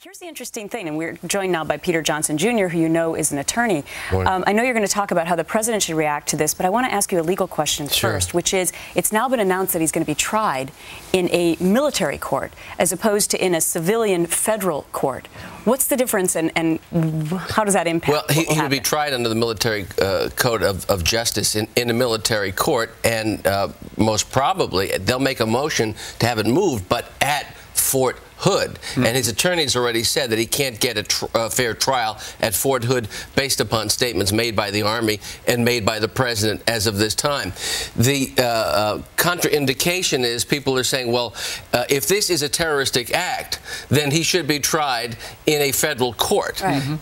Here's the interesting thing, and we're joined now by Peter Johnson, Jr., who you know is an attorney. I know you're going to talk about how the president should react to this, but I want to ask you a legal question first, which is, it's now been announced that he's going to be tried in a military court as opposed to in a civilian federal court. What's the difference, and how does that impact? Well, he would be tried under the military code of justice in a military court, and most probably they'll make a motion to have it moved, but at Fort Hood. And his attorney's already said that he can't get a fair trial at Fort Hood based upon statements made by the Army and made by the president as of this time. The contraindication is people are saying, well, if this is a terroristic act, then he should be tried in a federal court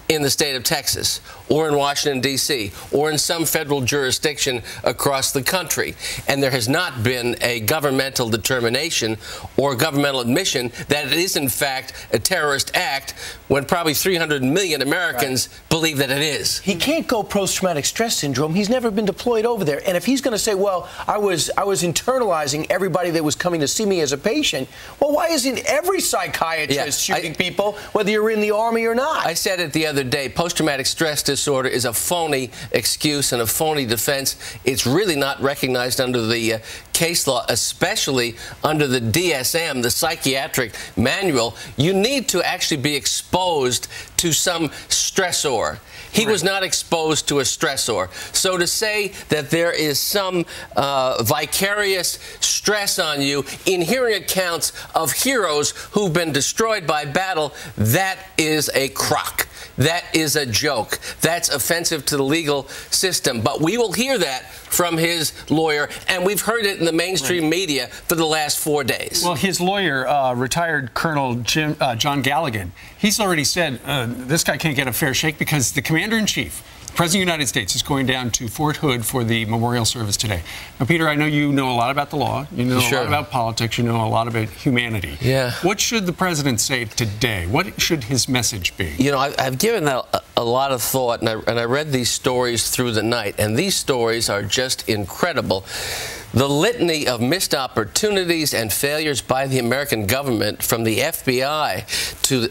in the state of Texas or in Washington, D.C., or in some federal jurisdiction across the country. And there has not been a governmental determination or governmental admission that it is in fact a terrorist act, when probably 300 million Americans believe that it is. He can't go post-traumatic stress syndrome. He's never been deployed over there. And if he's going to say, well, I was internalizing everybody that was coming to see me as a patient, well, why isn't every psychiatrist shooting people, whether you're in the Army or not? I said it the other day, post-traumatic stress disorder is a phony excuse and a phony defense. It's really not recognized under the case law, especially under the DSM, the psychiatric manual. You need to actually be exposed to some stressor. He was not exposed to a stressor. So to say that there is some vicarious stress on you in hearing accounts of heroes who've been destroyed by battle, that is a crock. That is a joke. That's offensive to the legal system. But we will hear that from his lawyer, and we've heard it in the mainstream media for the last 4 days. Well, his lawyer, retired Colonel John Galligan, he's already said this guy can't get a fair shake because the Commander-in-Chief, the President of the United States, is going down to Fort Hood for the memorial service today. Now, Peter, I know you know a lot about the law. You know a lot about politics. You know a lot about humanity. Yeah. What should the president say today? What should his message be? You know, I've given that a lot of thought, and I read these stories through the night, and these stories are just incredible. The litany of missed opportunities and failures by the American government, from the FBI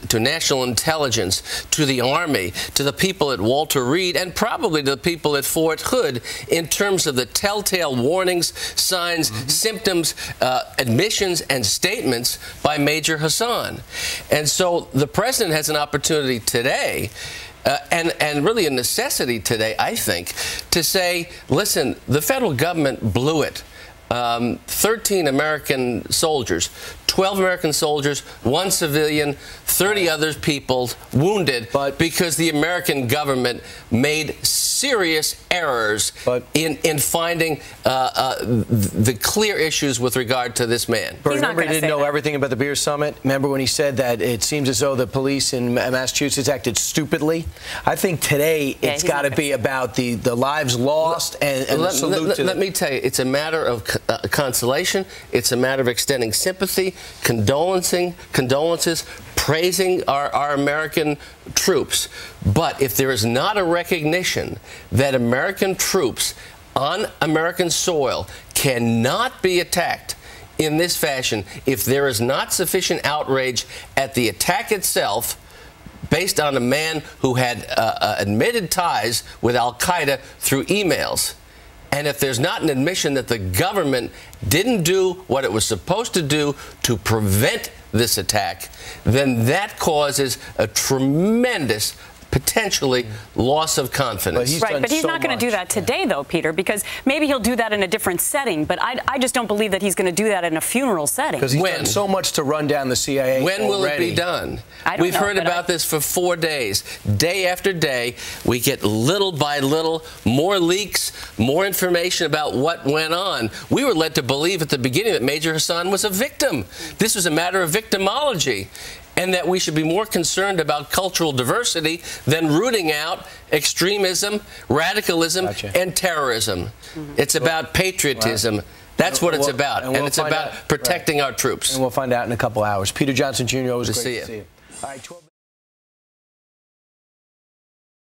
to national intelligence, to the Army, to the people at Walter Reed, and probably to the people at Fort Hood, in terms of the telltale warnings, signs, symptoms, admissions, and statements by Major Hassan. And so the president has an opportunity today, and really a necessity today, I think, to say, listen, the federal government blew it. 13 American soldiers, 12 American soldiers, 1 civilian, 30 other people wounded because the American government made serious errors in finding the clear issues with regard to this man. But remember, he didn't know everything about the beer summit? Remember when he said that it seems as though the police in Massachusetts acted stupidly? I think today it's got to be about the lives lost and the salute to them. Let me tell you, it's a matter of consolation. It's a matter of extending sympathy, condolences, praising our American troops. But if there is not a recognition that American troops on American soil cannot be attacked in this fashion, if there is not sufficient outrage at the attack itself, based on a man who had admitted ties with Al-Qaeda through emails, and if there's not an admission that the government didn't do what it was supposed to do to prevent this attack, then that causes a tremendous, potentially, loss of confidence. But he's not going to do that today, though, Peter, because maybe he'll do that in a different setting, but I just don't believe that he's going to do that in a funeral setting. Because he's done so much to run down the CIA When will it be done? We've heard about this for 4 days. Day after day, we get little by little more leaks, more information about what went on. We were led to believe at the beginning that Major Hassan was a victim. This was a matter of victimology, and that we should be more concerned about cultural diversity than rooting out extremism, radicalism, and terrorism. It's about patriotism. That's what it's about, and it's about protecting our troops. And we'll find out in a couple hours. Peter Johnson, Jr., always great to see you. All right,